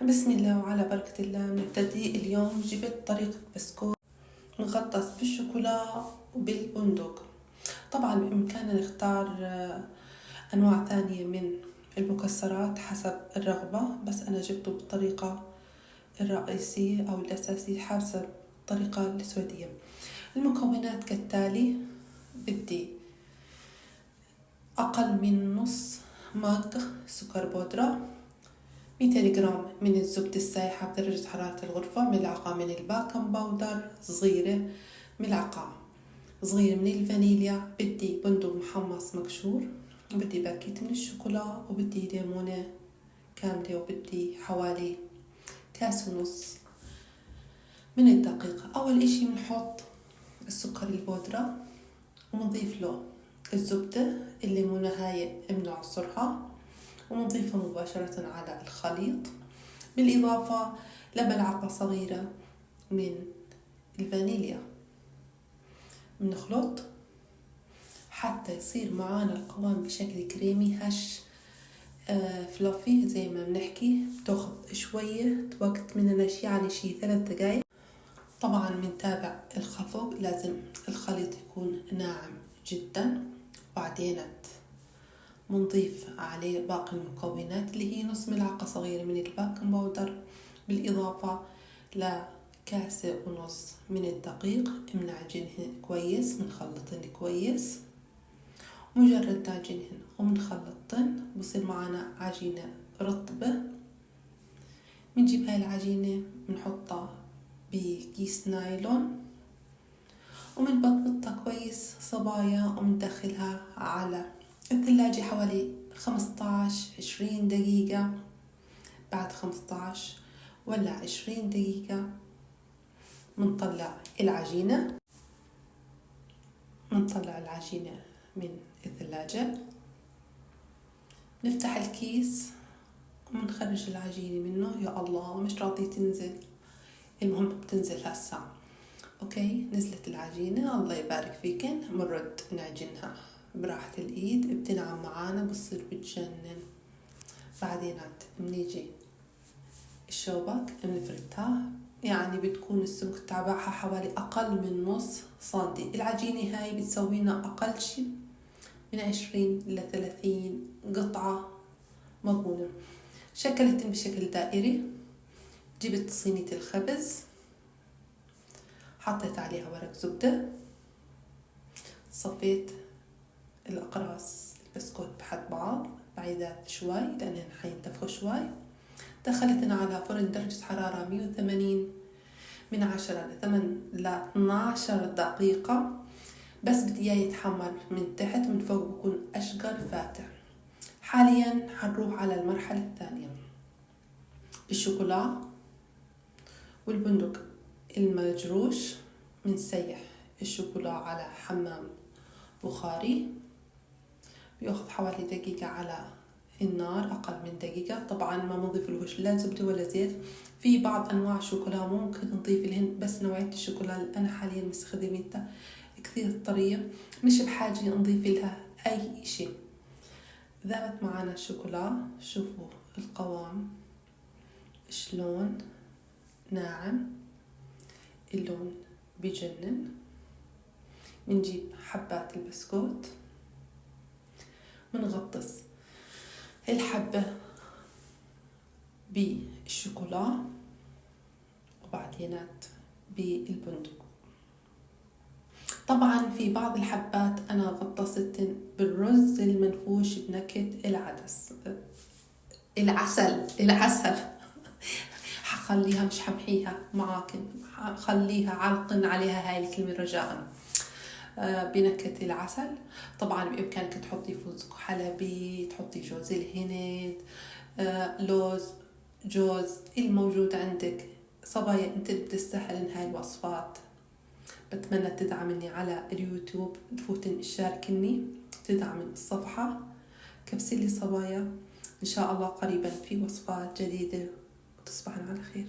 بسم الله وعلى بركة الله. نبتدي اليوم. جبت طريقة بسكوت مغطس بالشوكولا وبالبندق. طبعا بإمكاننا نختار أنواع ثانية من المكسرات حسب الرغبة، بس أنا جبته بالطريقة الرئيسية أو الأساسية حسب الطريقة السويدية. المكونات كالتالي: بدي أقل من نص مج سكر بودرة، 200 جرام من الزبدة السايحة بدرجة حرارة الغرفة، ملعقة من الباكنج باودر صغيرة، ملعقة صغيرة من الفانيليا، بدي بندق محمص مقشور، وبدي باكيت من الشوكولا، وبدي ليمونة كاملة، وبدي حوالي كاس ونص من الدقيق. أول إشي بنحط السكر البودرة ونضيف له الزبدة، الليمونة هاي بنعصرها ونضيفها مباشرة على الخليط، بالإضافة لملعقة صغيرة من الفانيليا. بنخلط حتى يصير معانا القوام بشكل كريمي هش فلوفي زي ما بنحكي. بتاخد شوية وقت مننا يعني شي 3 دقايق. طبعا بنتابع الخفق، لازم الخليط يكون ناعم جدا. بعدين بنضيف عليه باقي المكونات اللي هي نص ملعقة صغيرة من الباكنج باودر، بالإضافة لكاسة ونص من الدقيق. بنعجنهن كويس، بنخلطهن كويس. مجرد نعجنهن وبنخلطهن بصير معنا عجينة رطبة. بنجيب هاي العجينة بنحطها بكيس نايلون وبنبطبطها كويس صبايا، وبندخلها على الثلاجة حوالي 15-20 دقيقة. بعد 15 ولا 20 دقيقة بنطلع العجينة من الثلاجة، نفتح الكيس ومنخرج العجينة منه. يا الله مش راضية تنزل، المهم بتنزل هسا. اوكي، نزلت العجينة، الله يبارك فيكن. بنرد نعجنها براحة الإيد، بتنعم معانا، بتصير بتجنن. بعدين بنيجي الشوبك بنفردها، يعني بتكون السمك تبعها حوالي أقل من نص سنتي. العجينة هاي بتسوينا أقل شي من 20-30 قطعة مضمونة. شكلتن بشكل دائري. جبت صينية الخبز، حطيت عليها ورق زبدة، صفيت الأقراص البسكوت بحد بعض بعيدات شوي لأنهن حينتفخوا شوي. دخلتن على فرن درجة حرارة 180 من 10 ل 12 دقيقة. بس بدي إياه يتحمر من تحت، ومن فوق بكون أشقر فاتح. حاليا حنروح على المرحلة الثانية. الشوكولا والبندق المجروش، بنسيح الشوكولا على حمام بخاري، بياخذ حوالي دقيقة على النار، أقل من دقيقة. طبعا ما بنضيف لهوش لا زبدة ولا زيت. في بعض أنواع الشوكولا ممكن نضيف لهن، بس نوعية الشوكولا اللي أنا حاليا مستخدمتها كثير طرية، مش بحاجة نضيف لها أي شيء. ذابت معنا الشوكولا، شوفوا القوام شلون ناعم، اللون بجنن. بنجيب حبات البسكوت، بنغطس الحبة بالشوكولا وبعدينات بالبندق. طبعا في بعض الحبات أنا غطستن بالرز المنفوش بنكهة العسل حخليها، مش حمحيها معاكن، خليها علقن عليها هاي الكلمة رجاءً. بنكهة العسل. طبعا بإمكانك تحطي فستق حلبي، تحطي جوز الهند، لوز، جوز، الموجود عندك. صبايا انت بتستحلن هاي الوصفات. بتمنى تدعمني على اليوتيوب، تفوتن تشاركني، تدعمن الصفحة. كبسي لي صبايا، إن شاء الله قريبا في وصفات جديدة، وتصبحن على خير.